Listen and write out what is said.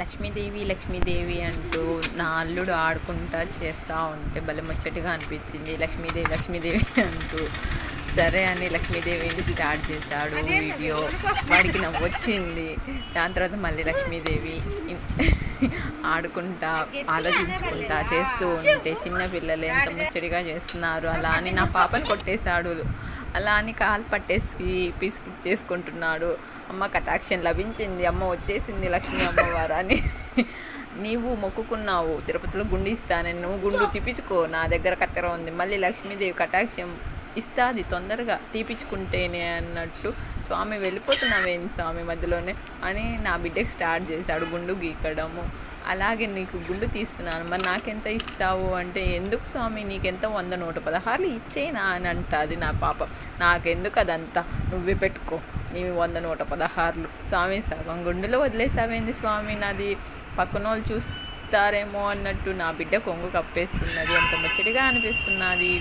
లక్ష్మీదేవి లక్ష్మీదేవి అంటూ నా అల్లుడు ఆడుకుంటా చేస్తూ ఉంటే భలే ముచ్చటగా అనిపించింది. లక్ష్మీదేవి లక్ష్మీదేవి అంటూ సరే అని లక్ష్మీదేవిని స్టార్ట్ చేశాడు వీడియో. వాడికి నవ్వొచ్చింది. దాని తర్వాత మళ్ళీ లక్ష్మీదేవి ఆడుకుంటా ఆలోచించుకుంటా చేస్తూ ఉంటే చిన్నపిల్లలు ఎంత ముచ్చటగా చేస్తున్నారు. అలా అని నా పాపని కొట్టేశాడు. అలా అని కాలు పట్టేసి చేసుకుంటున్నాడు. అమ్మ కటాక్షం లభించింది, అమ్మ వచ్చేసింది లక్ష్మీ అమ్మవారు అని. నీవు మొక్కుకున్నావు తిరుపతిలో గుండు ఇస్తానని, నువ్వు గుండు తీపించుకో, నా దగ్గర కత్తెర ఉంది. మళ్ళీ లక్ష్మీదేవి కటాక్షం ఇస్తుంది తొందరగా తీపించుకుంటేనే అన్నట్టు. స్వామి వెళ్ళిపోతున్నావేంది స్వామి మధ్యలోనే అని నా బిడ్డకి స్టార్ట్ చేశాడు గుండు గీకడము. అలాగే నీకు గుండు తీస్తున్నాను, మరి నాకెంత ఇస్తావు అంటే, ఎందుకు స్వామి నీకెంత 100-116 ఇచ్చేనా అని అంటుంది నా పాప. నాకెందుకు అదంతా, నువ్వే పెట్టుకో నీవి 100-116. స్వామి సగం గుండులో వదిలేసావేంది స్వామి, నాది పక్కన వాళ్ళు చూస్తారేమో అన్నట్టు నా బిడ్డ కొంగు కప్పేసుకున్నది. ఎంత ముచ్చటిగా అనిపిస్తున్నది.